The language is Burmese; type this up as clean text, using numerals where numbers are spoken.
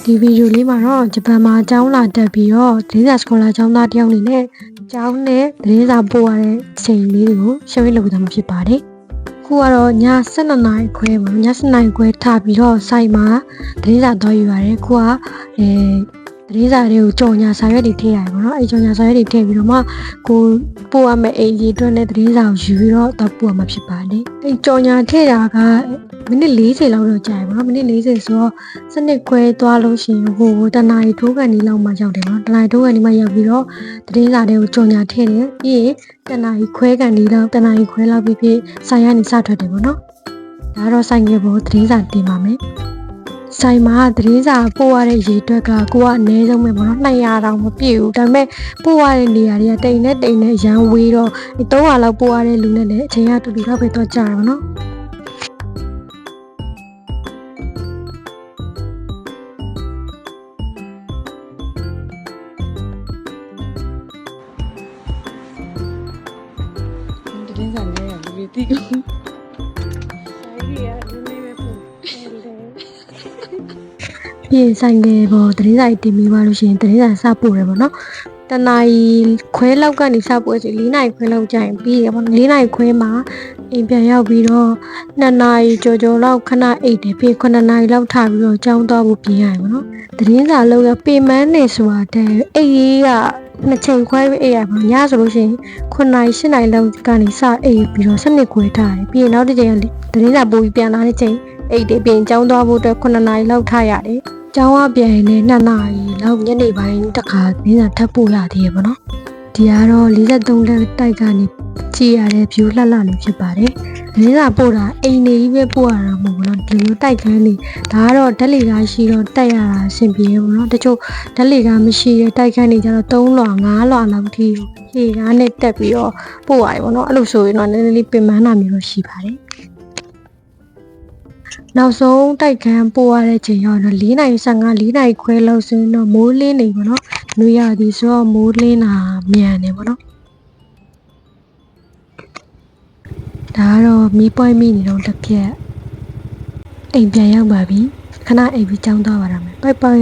ဒီဗီဒီယိုလေးမှာတော့ဂျပန်မှာအကြောင်းလာတက်ပြီးတော့သတင်းစာစကောလာကျောင်းသားတယောက်အနေနဲ့အကြောင်းနဲ့သတင်းစာပို့ရတဲ့အချိန်လေးတွေကိုရှင်းပြလုပ်သွားမှာဖြစ်ပါတယ်။ခုကတော့ည12နာရီခွဲပေါ့ည7နာရီခွဲထပြီးတော့ဆိုင်မှာသတင်းစာတော့ယူရတယ်။ခုကသတင်းစာတွေကိုကြော်ညာစာရွက်တွေထည့်ရတယ်ပေါ့နော်။အဲကြော်ညာစာရွက်တွေထည့်ပြီးတော့မှကိုပို့ရမယ့်အိမ်ကြီးအတွက်နဲ့သတင်းစာကိုယူပြီးတော့ပို့ရမှာဖြစ်ပါတယ်။အဲကြော်ညာထည့်တာကမိနစ်40လောက်တော့ကြာပြီပေါ့နော်မိနစ်40ဆိုတော့စနစ်ခွဲသွားလို့ရှိရင်ဟိုတနာရီထိုးကန်ဒီလောက်မှရောက်တယ်ပေါ့နော်တနာရီထိုးကန်ဒီမှရောက်ပြီးတော့သတင်းစာတွေကိုကြော်ညာထည့်တယ်ပြီးရင်တနာရီခွဲကန်ဒီလောက်တနာရီခွဲလောက်ပြီးဖြစ်ဆိုင်ရနေစထွက်တယ်ပေါ့နော်ဒါတော့ဆိုင်ငယ်ပေါ်သတင်းစာတင်ပါမယ်ဆိုင်မှာသတင်းစာပို့ရတဲ့ရေတွက်ကကိုကအနည်းဆုံးပဲပေါ့နော်200တောင်မပြည့်ဘူးဒါပေမဲ့ပို့ရတဲ့နေရာတွေကတိမ်နဲ့ရန်ဝေးတော့300လောက်ပို့ရတဲ့လူနဲ့လည်းအချိန်ကတူတူတော့ပဲတော့ကြာတယ်ပေါ့နော်တင်းစာလေးရလူတွေတိကုန်ဆိုင်ကြီးကနည်းနည်းပဲပို့ပြင်ဆိုင်ငယ်ပေါ်သတင်းစာတင်ပြီးသွားလို့ရှိရင်သတင်းစာစပို့တယ်ပေါ့နော်တနာရီခွဲလောက်ကနေစပို့ချင်4နာရီခွဲလောက်ကြာရင်ပြီးရပေါ့4နာရီခွဲမှာအိမ်ပြန်ရောက်ပြီးတော့2နာရီကျော်လောက်ခဏအိတ်တယ်ပြီး9နာရီလောက်ထားပြီးတော့ကြောင်းသွားဖို့ပြင်ရတယ်ပေါ့နော်သတင်းစာလုံးရပေမန်းနေဆိုတာတဲ့အိတ်ရေးက2ချိန်ခွဲပြီးအိတ်ရပါညဆိုလို့ရှိရင်9နာရီ10နာရီလောက်ကနေစအိတ်ပြီးတော့7ခွဲထားတယ်ပြီးရင်နောက်တစ်ချိန်သတင်းစာပို့ပြီးပြန်လာတဲ့ချိန်အိတ်တွေပြင်ကြောင်းသွားဖို့အတွက်9နာရီလောက်ထားရတယ်ကျောင်းကပြန်ရင်လည်း2နာရီလောက်ညနေပိုင်းတစ်ခါသတင်းစာထပ်ပို့ရသေးရပါတော့ဒီကတော့43လက်တိုက်ကနေကြည့်ရတဲ့ view လှလေးဖြစ်ပါတယ်သတင်းစာပို့တာအိမ်နေကြီးပဲပို့ရတာမဟုတ်ဘူးနော်ဒီလိုတိုက်ခန်းနေဒါကတော့ဓာတ်လေကားရှိတော့တိုက်ရတာအဆင်ပြေဘူးနော်တချို့ဓာတ်လေကားမရှိတဲ့တိုက်ခန်းနေကြတော့3လွှာ5လွှာလောက်ထိရေကားနဲ့တက်ပြီးတော့ပို့ရတယ်ပေါ့နော်အဲ့လိုဆိုရင်တော့နည်းနည်းလေးပင်ပန်းတာမျိုးတော့ရှိပါတယ်နောက်ဆုံးတိုက်ခန်းပို့ရတဲ့ချိန်ရောက်တော့4နာရီ15 4နာရီခွဲလောက်ဆိုရင်တော့မိုးလင်းနေပေါ့နော်နွေရာသီဆိုတော့မိုးလင်းတာမြန်နေပေါ့နော်ဒါကတော့မီးပွိုင်းမိနေတော့တစ်ပြက်အိမ်ပြန်ရောက်ပါပြီခဏအိမ်ပြီးကြောင်းသွားပါရမယ်ဘိုင်ဘိုင်